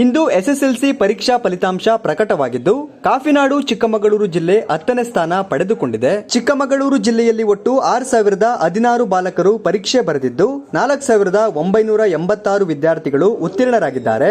ಇಂದು SSLC ಪರೀಕ್ಷಾ ಫಲಿತಾಂಶ ಪ್ರಕಟವಾಗಿದ್ದು ಕಾಫಿನಾಡು ಚಿಕ್ಕಮಗಳೂರು ಜಿಲ್ಲೆ 10ನೇ ಸ್ಥಾನ ಪಡೆದುಕೊಂಡಿದೆ. ಚಿಕ್ಕಮಗಳೂರು ಜಿಲ್ಲೆಯಲ್ಲಿ ಒಟ್ಟು 6,016 ಬಾಲಕರು ಪರೀಕ್ಷೆ ಬರೆದಿದ್ದು 4,986 ವಿದ್ಯಾರ್ಥಿಗಳು ಉತ್ತೀರ್ಣರಾಗಿದ್ದಾರೆ.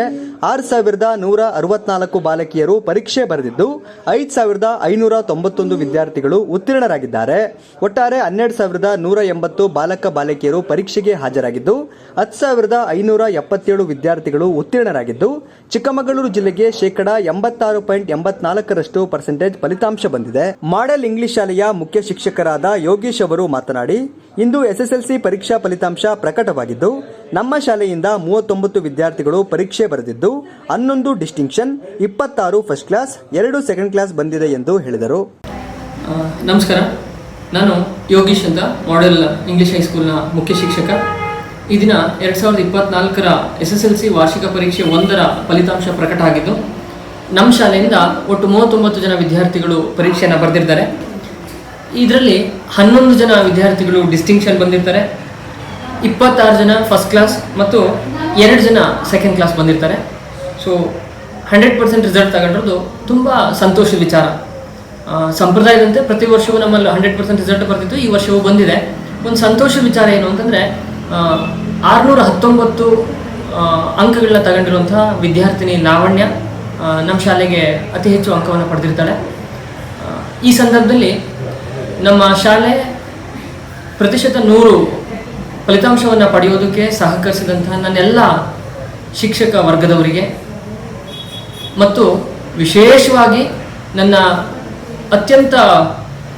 6,164 ಬಾಲಕಿಯರು ಪರೀಕ್ಷೆ ಬರೆದಿದ್ದು 5,591 ವಿದ್ಯಾರ್ಥಿಗಳು ಉತ್ತೀರ್ಣರಾಗಿದ್ದಾರೆ. ಒಟ್ಟಾರೆ 12,180 ಬಾಲಕ ಬಾಲಕಿಯರು ಪರೀಕ್ಷೆಗೆ ಹಾಜರಾಗಿದ್ದು 10,577 ವಿದ್ಯಾರ್ಥಿಗಳು ಉತ್ತೀರ್ಣರಾಗಿದ್ದು ಚಿಕ್ಕಮಗಳೂರು ಜಿಲ್ಲೆಗೆ ಶೇಕಡಾ 86.84% ಫಲಿತಾಂಶ ಬಂದಿದೆ. ಮಾಡೆಲ್ ಇಂಗ್ಲಿಷ್ ಶಾಲೆಯ ಮುಖ್ಯ ಶಿಕ್ಷಕರಾದ ಯೋಗೇಶ್ ಅವರು ಮಾತನಾಡಿ, ಇಂದು ಎಸ್ಎಸ್ಎಲ್ಸಿ ಪರೀಕ್ಷಾ ಫಲಿತಾಂಶ ಪ್ರಕಟವಾಗಿದ್ದು ನಮ್ಮ ಶಾಲೆಯಿಂದ 39 ವಿದ್ಯಾರ್ಥಿಗಳು ಪರೀಕ್ಷೆ ಬರೆದಿದ್ದು 11 distinction, 26 first class, 2 second class ಬಂದಿದೆ ಎಂದು ಹೇಳಿದರು. ನಮಸ್ಕಾರ, ನಾನು ಯೋಗೇಶ್ ಅಂತ ಮಾಡೆಲ್ ಇಂಗ್ಲಿಷ್ ಹೈಸ್ಕೂಲ್ನ ಮುಖ್ಯ ಶಿಕ್ಷಕ. ಈ ದಿನ 2024ರ SSLC ವಾರ್ಷಿಕ ಪರೀಕ್ಷೆ 1ರ ಫಲಿತಾಂಶ ಪ್ರಕಟ ಆಗಿದ್ದು ನಮ್ಮ ಶಾಲೆಯಿಂದ ಒಟ್ಟು 39 ಜನ ವಿದ್ಯಾರ್ಥಿಗಳು ಪರೀಕ್ಷೆಯನ್ನು ಬರೆದಿರ್ತಾರೆ. ಇದರಲ್ಲಿ 11 ಜನ ವಿದ್ಯಾರ್ಥಿಗಳು ಡಿಸ್ಟಿಂಕ್ಷನ್ ಬಂದಿರ್ತಾರೆ, 26 ಜನ ಫಸ್ಟ್ ಕ್ಲಾಸ್ ಮತ್ತು 2 ಜನ ಸೆಕೆಂಡ್ ಕ್ಲಾಸ್ ಬಂದಿರ್ತಾರೆ. ಸೊ 100% ರಿಸಲ್ಟ್ ತಗೊಂಡಿರೋದು ತುಂಬ ಸಂತೋಷದ ವಿಚಾರ. ಸಂಪ್ರದಾಯದಂತೆ ಪ್ರತಿ ವರ್ಷವೂ ನಮ್ಮಲ್ಲಿ 100% ರಿಸಲ್ಟ್ ಬರ್ತಿತ್ತು, ಈ ವರ್ಷವೂ ಬಂದಿದೆ. ಒಂದು ಸಂತೋಷದ ವಿಚಾರ ಏನು ಅಂತಂದರೆ 619 ಅಂಕಗಳನ್ನ ತಗೊಂಡಿರುವಂತಹ ವಿದ್ಯಾರ್ಥಿನಿ ಲಾವಣ್ಯ ನಮ್ಮ ಶಾಲೆಗೆ ಅತಿ ಹೆಚ್ಚು ಅಂಕವನ್ನು ಪಡೆದಿರ್ತಾಳೆ. ಈ ಸಂದರ್ಭದಲ್ಲಿ ನಮ್ಮ ಶಾಲೆ ಪ್ರತಿಶತ 100 ಫಲಿತಾಂಶವನ್ನು ಪಡೆಯೋದಕ್ಕೆ ಸಹಕರಿಸಿದಂತಹ ನನ್ನೆಲ್ಲ ಶಿಕ್ಷಕ ವರ್ಗದವರಿಗೆ ಮತ್ತು ವಿಶೇಷವಾಗಿ ನನ್ನ ಅತ್ಯಂತ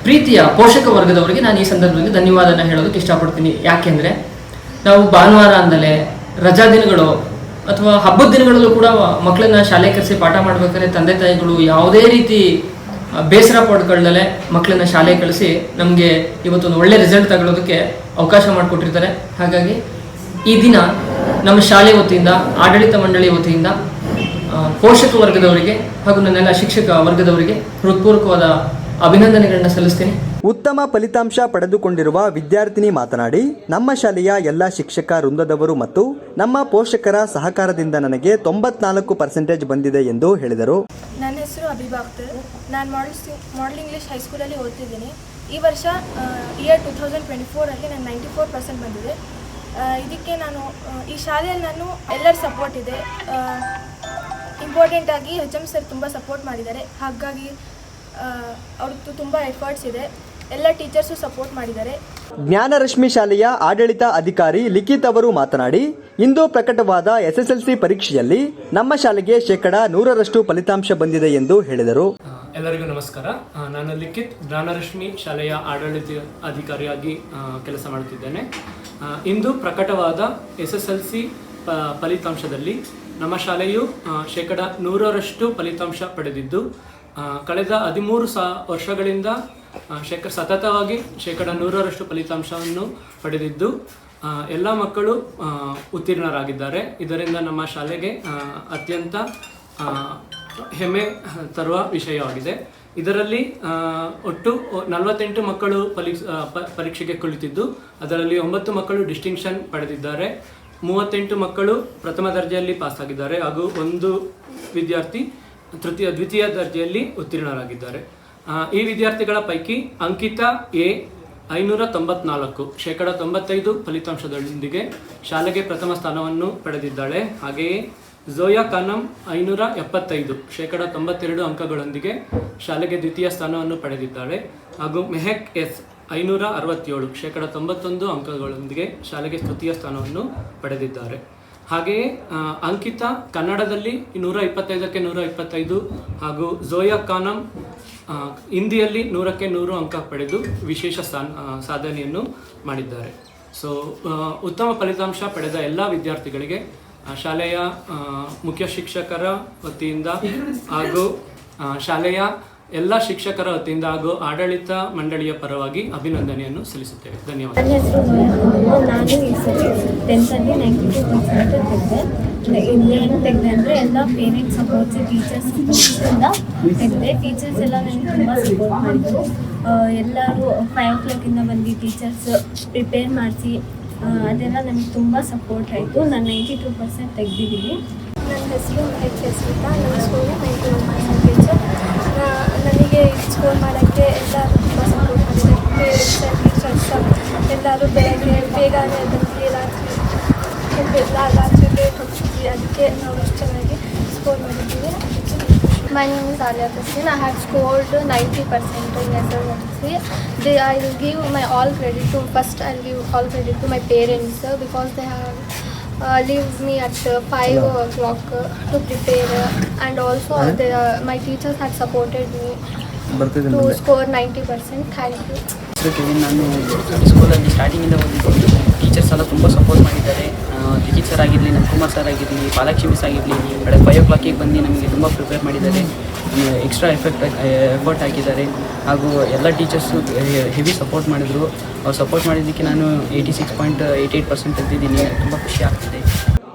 ಪ್ರೀತಿಯ ಪೋಷಕ ವರ್ಗದವರಿಗೆ ನಾನು ಈ ಸಂದರ್ಭದಲ್ಲಿ ಧನ್ಯವಾದನ ಹೇಳೋದಕ್ಕೆ ಇಷ್ಟಪಡ್ತೀನಿ. ಯಾಕೆಂದರೆ ನಾವು ಭಾನುವಾರ ಅಂದಲೇ ರಜಾ ದಿನಗಳು ಅಥವಾ ಹಬ್ಬದ ದಿನಗಳಲ್ಲೂ ಕೂಡ ಮಕ್ಕಳನ್ನ ಶಾಲೆ ಕರೆಸಿ ಪಾಠ ಮಾಡಬೇಕಾದ್ರೆ ತಂದೆ ತಾಯಿಗಳು ಯಾವುದೇ ರೀತಿ ಬೇಸರ ಪಡ್ಕೊಳ್ಳದೆ ಮಕ್ಕಳನ್ನ ಶಾಲೆ ಕಳಿಸಿ ನಮಗೆ ಇವತ್ತೊಂದು ಒಳ್ಳೆ ರಿಸಲ್ಟ್ ತಗೊಳ್ಳೋದಕ್ಕೆ ಅವಕಾಶ ಮಾಡಿಕೊಟ್ಟಿರ್ತಾರೆ. ಹಾಗಾಗಿ ಈ ದಿನ ನಮ್ಮ ಶಾಲೆ ವತಿಯಿಂದ, ಆಡಳಿತ ಮಂಡಳಿ ವತಿಯಿಂದ ಪೋಷಕ ವರ್ಗದವರಿಗೆ ಹಾಗೂ ನನ್ನೆಲ್ಲ ಶಿಕ್ಷಕ ವರ್ಗದವರಿಗೆ ಹೃತ್ಪೂರ್ವಕವಾದ ಅಭಿನಂದನೆಗಳನ್ನ ಸಲ್ಲಿಸ್ತೀನಿ. ಉತ್ತಮ ಫಲಿತಾಂಶ ಪಡೆದುಕೊಂಡಿರುವ ವಿದ್ಯಾರ್ಥಿನಿ ಮಾತನಾಡಿ, ನಮ್ಮ ಶಾಲೆಯ ಎಲ್ಲ ಶಿಕ್ಷಕ ವೃಂದದವರು ಮತ್ತು ನಮ್ಮ ಪೋಷಕರ ಸಹಕಾರದಿಂದ ನನಗೆ 94% ಬಂದಿದೆ ಎಂದು ಹೇಳಿದರು. ನನ್ನ ಹೆಸರು ಅಭಿಬಾ ಅಖ್ತರ್. ನಾನು ಮಾಡೆಲ್ ಇಂಗ್ಲಿಷ್ ಹೈಸ್ಕೂಲಲ್ಲಿ ಓದ್ತಿದ್ದೀನಿ. ಈ ವರ್ಷ ಇಯರ್ 2024ಅಲ್ಲಿ ನಾನು 94% ಬಂದಿದೆ. ಇದಕ್ಕೆ ನಾನು ಈ ಶಾಲೆಯಲ್ಲಿ ಎಲ್ಲರ ಸಪೋರ್ಟ್ ಇದೆ. ಇಂಪಾರ್ಟೆಂಟಾಗಿ HM ಸರ್ ತುಂಬ ಸಪೋರ್ಟ್ ಮಾಡಿದ್ದಾರೆ. ಹಾಗಾಗಿ ಅವ್ರದ್ದು ತುಂಬ ಎಫರ್ಟ್ಸ್ ಇದೆ. ಎಲ್ಲ ಟೀಚರ್ಸು ಸಪೋರ್ಟ್ ಮಾಡಿದ್ದಾರೆ. ಜ್ಞಾನರಶ್ಮಿ ಶಾಲೆಯ ಆಡಳಿತ ಅಧಿಕಾರಿ ಲಿಖಿತ್ ಅವರು ಮಾತನಾಡಿ, ಇಂದು ಪ್ರಕಟವಾದ SSLC ಪರೀಕ್ಷೆಯಲ್ಲಿ ನಮ್ಮ ಶಾಲೆಗೆ ಶೇಕಡಾ 100ರಷ್ಟು ಫಲಿತಾಂಶ ಬಂದಿದೆ ಎಂದು ಹೇಳಿದರು. ಎಲ್ಲರಿಗೂ ನಮಸ್ಕಾರ. ನಾನು ಲಿಖಿತ್, ಜ್ಞಾನರಶ್ಮಿ ಶಾಲೆಯ ಆಡಳಿತ ಅಧಿಕಾರಿಯಾಗಿ ಕೆಲಸ ಮಾಡುತ್ತಿದ್ದೇನೆ. ಇಂದು ಪ್ರಕಟವಾದ SSLC ಫಲಿತಾಂಶದಲ್ಲಿ ನಮ್ಮ ಶಾಲೆಯು ಶೇಕಡಾ 100ರಷ್ಟು ಫಲಿತಾಂಶ ಪಡೆದಿದ್ದು ಕಳೆದ 13 ವರ್ಷಗಳಿಂದ ಸತತವಾಗಿ ಶೇಕಡಾ 100ರಷ್ಟು ಫಲಿತಾಂಶವನ್ನು ಪಡೆದಿದ್ದು ಎಲ್ಲ ಮಕ್ಕಳು ಉತ್ತೀರ್ಣರಾಗಿದ್ದಾರೆ. ಇದರಿಂದ ನಮ್ಮ ಶಾಲೆಗೆ ಅತ್ಯಂತ ಹೆಮ್ಮೆ ತರುವ ವಿಷಯವಾಗಿದೆ. ಇದರಲ್ಲಿ ಒಟ್ಟು 48 ಮಕ್ಕಳು ಪರೀಕ್ಷೆಗೆ ಕುಳಿತಿದ್ದು ಅದರಲ್ಲಿ 9 ಮಕ್ಕಳು ಡಿಸ್ಟಿಂಕ್ಷನ್ ಪಡೆದಿದ್ದಾರೆ, 38 ಮಕ್ಕಳು ಪ್ರಥಮ ದರ್ಜೆಯಲ್ಲಿ ಪಾಸ್ ಆಗಿದ್ದಾರೆ ಹಾಗೂ 1 ವಿದ್ಯಾರ್ಥಿ ದ್ವಿತೀಯ ದರ್ಜೆಯಲ್ಲಿ ಉತ್ತೀರ್ಣರಾಗಿದ್ದಾರೆ. ಈ ವಿದ್ಯಾರ್ಥಿಗಳ ಪೈಕಿ ಅಂಕಿತಾ ಎ 594 ಶೇಕಡಾ 95 ಫಲಿತಾಂಶದೊಂದಿಗೆ ಶಾಲೆಗೆ ಪ್ರಥಮ ಸ್ಥಾನವನ್ನು ಪಡೆದಿದ್ದಾಳೆ. ಹಾಗೆಯೇ ಝೋಯಾ ಖಾನಂ 575 ಶೇಕಡಾ 92 ಅಂಕಗಳೊಂದಿಗೆ ಶಾಲೆಗೆ ದ್ವಿತೀಯ ಸ್ಥಾನವನ್ನು ಪಡೆದಿದ್ದಾಳೆ. ಹಾಗೂ ಮೆಹಕ್ ಎಸ್ 567 ಶೇಕಡಾ 91 ಅಂಕಗಳೊಂದಿಗೆ ಶಾಲೆಗೆ ತೃತೀಯ ಸ್ಥಾನವನ್ನು ಪಡೆದಿದ್ದಾರೆ. ಹಾಗೆಯೇ ಅಂಕಿತಾ ಕನ್ನಡದಲ್ಲಿ 125ಕ್ಕೆ 125 ಹಾಗೂ ಝೋಯಾ ಖಾನಂ ಹಿಂದಿಯಲ್ಲಿ 100ಕ್ಕೆ 100 ಅಂಕ ಪಡೆದು ವಿಶೇಷ ಸಾಧನೆಯನ್ನು ಮಾಡಿದ್ದಾರೆ. ಸೊ ಉತ್ತಮ ಫಲಿತಾಂಶ ಪಡೆದ ಎಲ್ಲ ವಿದ್ಯಾರ್ಥಿಗಳಿಗೆ ಶಾಲೆಯ ಮುಖ್ಯ ಶಿಕ್ಷಕರ ವತಿಯಿಂದ ಹಾಗೂ ಶಾಲೆಯ ಎಲ್ಲ ಶಿಕ್ಷಕರ ವತಿಯಿಂದ ಹಾಗೂ ಆಡಳಿತ ಮಂಡಳಿಯ ಪರವಾಗಿ ಅಭಿನಂದನೆಯನ್ನು ಸಲ್ಲಿಸುತ್ತೇವೆ. ಧನ್ಯವಾದ. ನನ್ನ ಹೆಸರು ನಾನು ಈ ಸರಿ 10ರಲ್ಲಿ 92% ತೆಗೆದೆ. ಏನು ತೆಗೆದೆ ಅಂದರೆ ಎಲ್ಲ ಪೇರೆಂಟ್ಸ್ ಸಪೋರ್ಟ್ಸ್, ಟೀಚರ್ಸ್ ಸಪೋರ್ಟ್ಸಿಂದ ತೆಗೆದೆ. ಟೀಚರ್ಸ್ ಎಲ್ಲ ನನಗೆ ತುಂಬ ಸಪೋರ್ಟ್ ಮಾಡಿದ್ರು. ಎಲ್ಲರೂ 5 o'clock ಬಂದು ಟೀಚರ್ಸ್ ಪ್ರಿಪೇರ್ ಮಾಡಿಸಿ ಅದೆಲ್ಲ ನನಗೆ ತುಂಬ ಸಪೋರ್ಟ್ ಆಯಿತು. ನಾನು 92% ತೆಗೆದಿದ್ದೀನಿ. ನನ್ನ ಹೆಸರು ಅಂತ ನನ್ನ ಸ್ಕೂಲ್ 91%. ನನಗೆ ಸ್ಕೋರ್ ಮಾಡೋಕ್ಕೆ ಎಲ್ಲರೂ ತುಂಬ ಸಪೋರ್ಟ್ ಮಾಡಿದ್ದಾರೆ. ಪೇರೆಂಟ್ಸ್ ಆ್ಯಂಡ್ ಟೀಚರ್ಸ್ ಎಲ್ಲರೂ ಬೆಳಗ್ಗೆ ಬೇಗನೆ ಎದ್ದು ರಾತ್ರಿ ಲೇಟ್ ಹೋಗ್ತಿದ್ವಿ, ಅದಕ್ಕೆ ನಾವು ಅಷ್ಟು ಚೆನ್ನಾಗಿ ಸ್ಕೋರ್ ಮಾಡಿದ್ದೀವಿ. My name is Alia Tassin. I have scored 90% in SSLC. I will give my all credit to, first I'll give all credit to my parents because they have leave me at 5 o'clock to prepare, and also my teachers had supported me to score 90%. Thank you. ನಾನು ಸ್ಕೂಲಲ್ಲಿ ಸ್ಟಾರ್ಟಿಂಗಿಂದ ಓದಿದ್ದು teachers ಎಲ್ಲ ತುಂಬ support ಮಾಡಿದ್ದಾರೆ. ಲಿಖಿತ್ sir ಆಗಿರಲಿ, ನಮ್ಮ Kumar sir ಆಗಿರಲಿ, Palakshi miss ಆಗಿರಲಿ, ಬೆಳಗ್ಗೆ 5 o'clock ಬಂದು ನಮಗೆ ತುಂಬ ಪ್ರಿಪೇರ್ ಮಾಡಿದ್ದಾರೆ, ಎಕ್ಸ್ಟ್ರಾ ಎಫರ್ಟ್ ಹಾಕಿದ್ದಾರೆ. ಹಾಗೂ ಎಲ್ಲ ಟೀಚರ್ಸು ಹೆವಿ ಸಪೋರ್ಟ್ ಮಾಡಿದರು. ಅವ್ರು ಸಪೋರ್ಟ್ ಮಾಡಿದ್ದಕ್ಕೆ ನಾನು 86.88% ತೆಗೆದಿದ್ದೀನಿ. ತುಂಬ ಖುಷಿ ಆಗ್ತಿದೆ.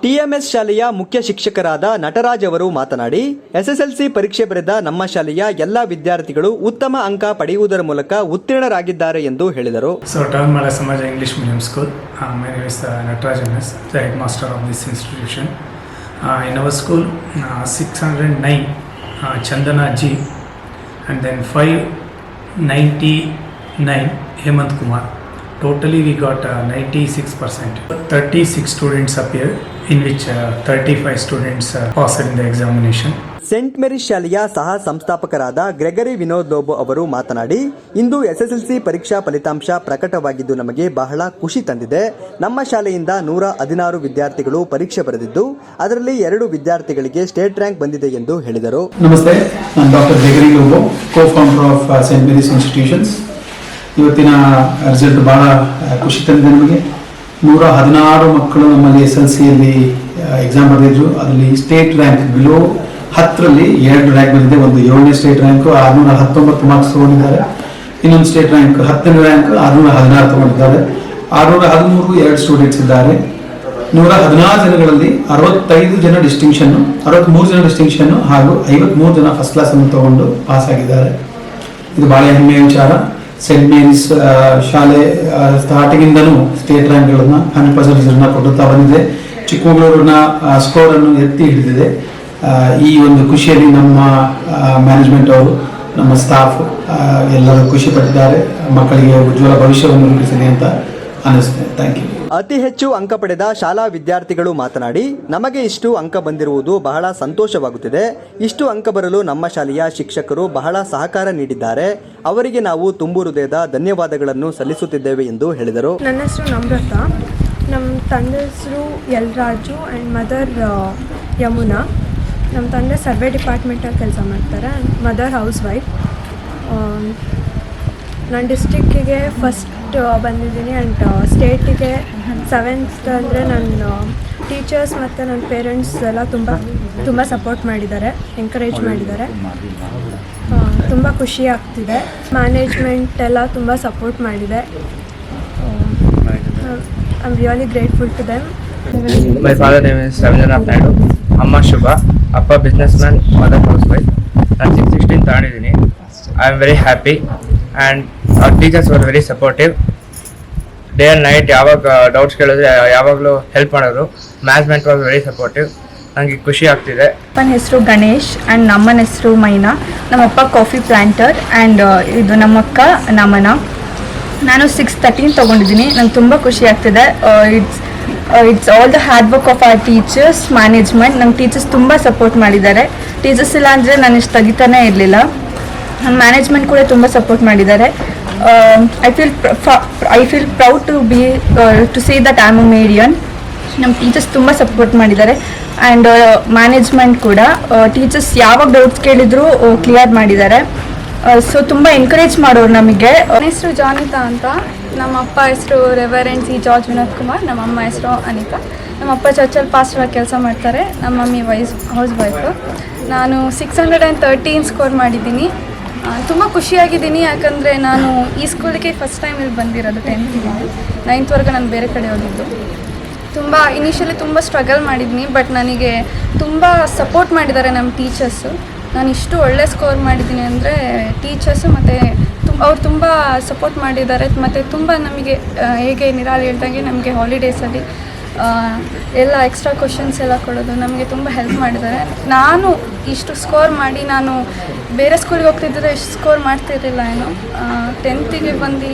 ಟಿಎಂಎಸ್ ಶಾಲೆಯ ಮುಖ್ಯ ಶಿಕ್ಷಕರಾದ ನಟರಾಜ್ ಅವರು ಮಾತನಾಡಿ, ಎಸ್ಎಸ್ಎಲ್ಸಿ ಪರೀಕ್ಷೆ ಬರೆದ ನಮ್ಮ ಶಾಲೆಯ ಎಲ್ಲ ವಿದ್ಯಾರ್ಥಿಗಳು ಉತ್ತಮ ಅಂಕ ಪಡೆಯುವುದರ ಮೂಲಕ ಉತ್ತೀರ್ಣರಾಗಿದ್ದಾರೆ ಎಂದು ಹೇಳಿದರು. So, Tavanmala Samaja English Medium School. My name is Nataraj NS, the headmaster of this institution. In our school, 609 Chandana G, and then 599 Hemant Kumar. Totally we got 96%. 36 students appeared, in which 35 students passed in the examination. Saint Mary's ಶಾಲೆಯ ಸಹ ಸಂಸ್ಥಾಪಕರಾದ Gregory Vinod Lobo ಅವರು ಮಾತನಾಡಿ, ಇಂದು SSLC ಪರೀಕ್ಷಾ ಫಲಿತಾಂಶ ಪ್ರಕಟವಾಗಿದ್ದು ನಮಗೆ ಬಹಳ ಖುಷಿ ತಂದಿದೆ. ನಮ್ಮ ಶಾಲೆಯಿಂದ 116 ವಿದ್ಯಾರ್ಥಿಗಳು ಪರೀಕ್ಷೆ ಬರೆದಿದ್ದು ಅದರಲ್ಲಿ 2 ವಿದ್ಯಾರ್ಥಿಗಳಿಗೆ ಸ್ಟೇಟ್ ರ್ಯಾಂಕ್ ಬಂದಿದೆ ಎಂದು ಹೇಳಿದರು. ನಮಸ್ತೆ, ನಾನು doctor Gregory Lobo, cofounder of Saint Mary's institutions. ಇವತ್ತಿನ ರಿಸಲ್ಟ್ ಭಾಳ ಖುಷಿ ತಂದಿದೆ ನಮಗೆ. 116 ಮಕ್ಕಳು ನಮ್ಮಲ್ಲಿ SLCಯಲ್ಲಿ ಎಕ್ಸಾಮ್ ಬರೆದಿದ್ರು. ಅದರಲ್ಲಿ ಸ್ಟೇಟ್ ರ್ಯಾಂಕ್ ಬಿಲೋ 10ರಲ್ಲಿ 2 ರ್ಯಾಂಕ್ ಬಂದಿದೆ. ಒಂದು 7ನೇ ಸ್ಟೇಟ್ ರ್ಯಾಂಕು 619 ಮಾರ್ಕ್ಸ್ ತೊಗೊಂಡಿದ್ದಾರೆ. ಇನ್ನೊಂದು ಸ್ಟೇಟ್ ರ್ಯಾಂಕ್ 10ನೇ ರ್ಯಾಂಕ್ 616 ತೊಗೊಂಡಿದ್ದಾರೆ. 613 2 ಸ್ಟೂಡೆಂಟ್ಸ್ ಇದ್ದಾರೆ. 116 ಜನಗಳಲ್ಲಿ 65 ಜನ ಡಿಸ್ಟಿಂಕ್ಷನ್ನು, 63 ಜನ ಡಿಸ್ಟಿಂಕ್ಷನ್ನು ಹಾಗೂ 53 ಜನ ಫಸ್ಟ್ ಕ್ಲಾಸನ್ನು ತಗೊಂಡು ಪಾಸ್ ಆಗಿದ್ದಾರೆ. ಇದು ಭಾಳ ಹೆಮ್ಮೆಯ ವಿಚಾರ. ಸೆಂಟ್ ಮೇರಿಸ್ ಶಾಲೆ ಸ್ಟಾರ್ಟಿಂಗಿಂದನೂ ಸ್ಟೇಟ್ ರ್ಯಾಂಕ್ಗಳನ್ನು 100% ರಿಸಲ್ಟ್ನ ಕೊಡುತ್ತಾ ಬಂದಿದೆ. ಚಿಕ್ಕಮಗಳೂರಿನ ಸ್ಕೋರನ್ನು ಎತ್ತಿ ಹಿಡಿದಿದೆ. ಈ ಒಂದು ಖುಷಿಯಲ್ಲಿ ನಮ್ಮ ಮ್ಯಾನೇಜ್ಮೆಂಟ್ ಅವರು, ನಮ್ಮ ಸ್ಟಾಫ್ ಎಲ್ಲರೂ ಖುಷಿ ಪಟ್ಟಿದ್ದಾರೆ. ಮಕ್ಕಳಿಗೆ ಉಜ್ವಲ ಭವಿಷ್ಯವನ್ನು ರೂಪಿಸಿದೆ ಅಂತ ಅನ್ನಿಸುತ್ತೆ. Thank you. ಅತಿ ಹೆಚ್ಚು ಅಂಕ ಪಡೆದ ಶಾಲಾ ವಿದ್ಯಾರ್ಥಿಗಳು ಮಾತನಾಡಿ, ನಮಗೆ ಇಷ್ಟು ಅಂಕ ಬಂದಿರುವುದು ಬಹಳ ಸಂತೋಷವಾಗುತ್ತಿದೆ. ಇಷ್ಟು ಅಂಕ ಬರಲು ನಮ್ಮ ಶಾಲೆಯ ಶಿಕ್ಷಕರು ಬಹಳ ಸಹಕಾರ ನೀಡಿದ್ದಾರೆ. ಅವರಿಗೆ ನಾವು ತುಂಬು ಹೃದಯದ ಧನ್ಯವಾದಗಳನ್ನು ಸಲ್ಲಿಸುತ್ತಿದ್ದೇವೆ ಎಂದು ಹೇಳಿದರು. ನನ್ನ ಹೆಸರು ನಮ್ರತಾ. ನಮ್ಮ ತಂದೆ ಹೆಸರು L Raju and mother Yamuna. ನಮ್ಮ ತಂದೆ ಸರ್ವೆ ಡಿಪಾರ್ಟ್ಮೆಂಟಲ್ಲಿ ಕೆಲಸ ಮಾಡ್ತಾರೆ. Mother house wife. ನಾನು ಡಿಸ್ಟಿಕ್ಕಿಗೆ ಫಸ್ಟ್ ಬಂದಿದ್ದೀನಿ ಆ್ಯಂಡ್ ಸ್ಟೇಟಿಗೆ 7th. ಅಂದರೆ ನನ್ನ ಟೀಚರ್ಸ್ ಮತ್ತು ನನ್ನ ಪೇರೆಂಟ್ಸ್ ಎಲ್ಲ ತುಂಬ ಸಪೋರ್ಟ್ ಮಾಡಿದ್ದಾರೆ, ಎಂಕರೇಜ್ ಮಾಡಿದ್ದಾರೆ. ತುಂಬ ಖುಷಿ ಆಗ್ತಿದೆ. ಮ್ಯಾನೇಜ್ಮೆಂಟ್ ಎಲ್ಲ ತುಂಬ ಸಪೋರ್ಟ್ ಮಾಡಿದೆ. I am really grateful to them. My father name is Ravindranath Naidu. Amma Shubha. Appa businessman, mother housewife. ನಾನು 616 ತಗೊಂಡಿದ್ದೀನಿ. I am very happy and our teachers were very supportive. Day and night ಯಾವಾಗ doubts ಕೇಳಿದ್ರೆ ಯಾವಾಗಲೂ help ಮಾಡೋರು. Management was very supportive. ನನಗೆ ಖುಷಿ ಆಗ್ತಿದೆ. ಅಪ್ಪನ ಹೆಸರು ಗಣೇಶ್ ಆ್ಯಂಡ್ ನಮ್ಮನ ಹೆಸರು ಮೈನಾ. ನಮ್ಮಪ್ಪ ಕಾಫಿ ಪ್ಲ್ಯಾಂಟರ್ ಆ್ಯಂಡ್ ಇದು ನಮ್ಮಕ್ಕ ನಮನ. ನಾನು 613 ತೊಗೊಂಡಿದ್ದೀನಿ. ನಂಗೆ ತುಂಬ ಖುಷಿ ಆಗ್ತಿದೆ. It's all the hard work of our teachers, management. ನಮ್ಮ ಟೀಚರ್ಸ್ ತುಂಬ ಸಪೋರ್ಟ್ ಮಾಡಿದ್ದಾರೆ. ಟೀಚರ್ಸ್ ಇಲ್ಲ ಅಂದರೆ ನಾನು ಇಷ್ಟು ತೆಗಿತಾನೇ ಇರಲಿಲ್ಲ. ನಮ್ಮ ಮ್ಯಾನೇಜ್ಮೆಂಟ್ ಕೂಡ ತುಂಬ ಸಪೋರ್ಟ್ ಮಾಡಿದ್ದಾರೆ. I feel proud to say that I am a Marian. ನಮ್ಮ ಟೀಚರ್ಸ್ ತುಂಬ ಸಪೋರ್ಟ್ ಮಾಡಿದ್ದಾರೆ ಆ್ಯಂಡ್ ಮ್ಯಾನೇಜ್ಮೆಂಟ್ ಕೂಡ. ಟೀಚರ್ಸ್ ಯಾವಾಗ ಡೌಟ್ಸ್ ಕೇಳಿದ್ರು ಕ್ಲಿಯರ್ ಮಾಡಿದ್ದಾರೆ. ಸೊ ತುಂಬ ಎನ್ಕರೇಜ್ ಮಾಡೋರು ನಮಗೆ. ನನ್ನ ಹೆಸರು ಜಾನಿತಾ ಅಂತ. ನಮ್ಮ ಅಪ್ಪ ಹೆಸರು reverend C George Vinod Kumar. ನಮ್ಮ ಅಮ್ಮ ಹೆಸರು ಅನಿತಾ. ನಮ್ಮ ಅಪ್ಪ ಚರ್ಚಲ್ಲಿ ಪಾಸ್ಟರಾಗಿ ಕೆಲಸ ಮಾಡ್ತಾರೆ. ನಮ್ಮ ಮಮ್ಮಿ ಹೌಸ್ ವೈಫು. ನಾನು 613 ಸ್ಕೋರ್ ಮಾಡಿದ್ದೀನಿ. ತುಂಬ ಖುಷಿಯಾಗಿದ್ದೀನಿ, ಯಾಕಂದರೆ ನಾನು ಈ ಸ್ಕೂಲಿಗೆ ಫಸ್ಟ್ ಟೈಮ್ ಇಲ್ಲಿ ಬಂದಿರೋದು. 9th ನಾನು ಬೇರೆ ಕಡೆ ಹೋಗಿದ್ದು. ತುಂಬ ಇನಿಷಿಯಲಿ ತುಂಬ ಸ್ಟ್ರಗಲ್ ಮಾಡಿದ್ದೀನಿ, ಬಟ್ ನನಗೆ ತುಂಬ ಸಪೋರ್ಟ್ ಮಾಡಿದ್ದಾರೆ ನಮ್ಮ ಟೀಚರ್ಸು. ನಾನು ಇಷ್ಟು ಒಳ್ಳೆ ಸ್ಕೋರ್ ಮಾಡಿದ್ದೀನಿ ಅಂದರೆ ಟೀಚರ್ಸು ಮತ್ತು ಅವ್ರು ತುಂಬ ಸಪೋರ್ಟ್ ಮಾಡಿದ್ದಾರೆ. ಮತ್ತು ತುಂಬ ನಮಗೆ ಹೇಗೆ ನಿರಾಲ್ ಹೇಳ್ದಂಗೆ ನಮಗೆ ಹಾಲಿಡೇಸಲ್ಲಿ ಎಲ್ಲ ಎಕ್ಸ್ಟ್ರಾ ಕ್ವಶನ್ಸ್ ಎಲ್ಲ ಕೊಡೋದು ನಮಗೆ ತುಂಬ ಹೆಲ್ಪ್ ಮಾಡಿದ್ದಾರೆ. ನಾನು ಇಷ್ಟು ಸ್ಕೋರ್ ಮಾಡಿ ನಾನು ಬೇರೆ ಸ್ಕೂಲಿಗೆ ಹೋಗ್ತಿದ್ದರೆ ಇಷ್ಟು ಸ್ಕೋರ್ ಮಾಡ್ತಿರಲಿಲ್ಲ. ಏನು 10th ಬಂದು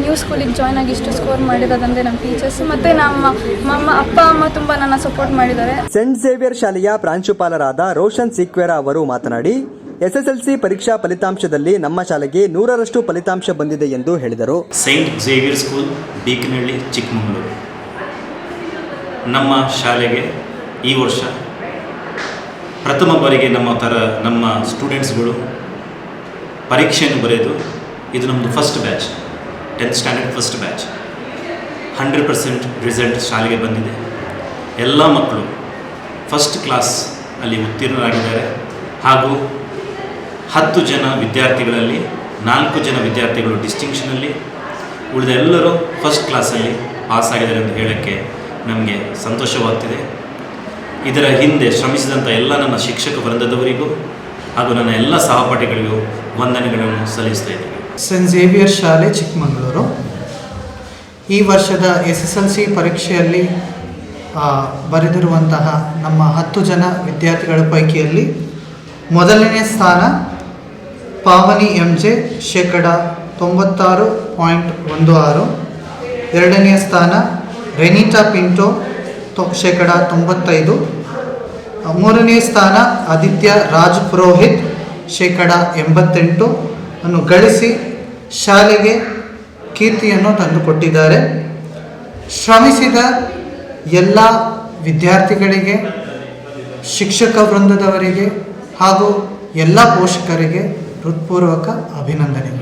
ನ್ಯೂ ಸ್ಕೂಲಿಗೆ ಜಾಯ್ನ್ ಆಗಿ ಇಷ್ಟು ಸ್ಕೋರ್ ಮಾಡಿರೋದಂದರೆ ನಮ್ಮ ಟೀಚರ್ಸ್ ಮತ್ತು ನಮ್ಮ ಅಪ್ಪ ಅಮ್ಮ ತುಂಬ ನನ್ನ ಸಪೋರ್ಟ್ ಮಾಡಿದ್ದಾರೆ. ಸೆಂಟ್ ಝೇವಿಯರ್ ಶಾಲೆಯ ಪ್ರಾಂಶುಪಾಲರಾದ ರೋಷನ್ ಸಿಕ್ವೇರಾ ಅವರು ಮಾತನಾಡಿ, ಎಸ್ಎಸ್ಎಲ್ಸಿ ಪರೀಕ್ಷಾ ಫಲಿತಾಂಶದಲ್ಲಿ ನಮ್ಮ ಶಾಲೆಗೆ 100ರಷ್ಟು ಫಲಿತಾಂಶ ಬಂದಿದೆ ಎಂದು ಹೇಳಿದರು. Saint Xavier school, Beekanahalli, Chikkamagaluru. ನಮ್ಮ ಶಾಲೆಗೆ ಈ ವರ್ಷ ಪ್ರಥಮ ಬಾರಿಗೆ ನಮ್ಮ ಸ್ಟೂಡೆಂಟ್ಸ್ಗಳು ಪರೀಕ್ಷೆಯನ್ನು ಬರೆದು, ಇದು ನಮ್ಮದು first batch, 10th standard first batch. 100% result ಶಾಲೆಗೆ ಬಂದಿದೆ. ಎಲ್ಲ ಮಕ್ಕಳು ಫಸ್ಟ್ ಕ್ಲಾಸ್ ಅಲ್ಲಿ ಉತ್ತೀರ್ಣರಾಗಿದ್ದಾರೆ. ಹಾಗೂ 10 ಜನ ವಿದ್ಯಾರ್ಥಿಗಳಲ್ಲಿ 4 ಜನ ವಿದ್ಯಾರ್ಥಿಗಳು ಡಿಸ್ಟಿಂಕ್ಷನಲ್ಲಿ, ಉಳಿದ ಎಲ್ಲರೂ ಫಸ್ಟ್ ಕ್ಲಾಸಲ್ಲಿ ಪಾಸ್ ಆಗಿದ್ದಾರೆ ಎಂದು ಹೇಳೋಕ್ಕೆ ನಮಗೆ ಸಂತೋಷವಾಗ್ತಿದೆ. ಇದರ ಹಿಂದೆ ಶ್ರಮಿಸಿದಂಥ ಎಲ್ಲ ನನ್ನ ಶಿಕ್ಷಕ ವೃಂದದವರಿಗೂ ಹಾಗೂ ನನ್ನ ಎಲ್ಲ ಸಹಪಾಠಿಗಳಿಗೂ ವಂದನೆಗಳನ್ನು ಸಲ್ಲಿಸ್ತಾ ಇದ್ದೇನೆ. ಸೆಂಟ್ ಝೇವಿಯರ್ ಶಾಲೆ, ಚಿಕ್ಕಮಗಳೂರು. ಈ ವರ್ಷದ SSLC ಪರೀಕ್ಷೆಯಲ್ಲಿ ಬರೆದಿರುವಂತಹ ನಮ್ಮ 10 ಜನ ವಿದ್ಯಾರ್ಥಿಗಳ ಪೈಕಿಯಲ್ಲಿ ಮೊದಲನೇ ಸ್ಥಾನ ಪಾವನಿ MJ, 96.16. ಎರಡನೆಯ ಸ್ಥಾನ ರೆನಿಟಾ ಪಿಂಟೋ, 95. ಮೂರನೇ ಸ್ಥಾನ ಆದಿತ್ಯ ರಾಜ್ ಪುರೋಹಿತ್, 88 ಅನ್ನು ಗಳಿಸಿ ಶಾಲೆಗೆ ಕೀರ್ತಿಯನ್ನು ತಂದುಕೊಟ್ಟಿದ್ದಾರೆ. ಶ್ರಮಿಸಿದ ಎಲ್ಲ ವಿದ್ಯಾರ್ಥಿಗಳಿಗೆ, ಶಿಕ್ಷಕ ವೃಂದದವರಿಗೆ ಹಾಗೂ ಎಲ್ಲ ಪೋಷಕರಿಗೆ ಹೃತ್ಪೂರ್ವಕ ಅಭಿನಂದನೆಗಳು.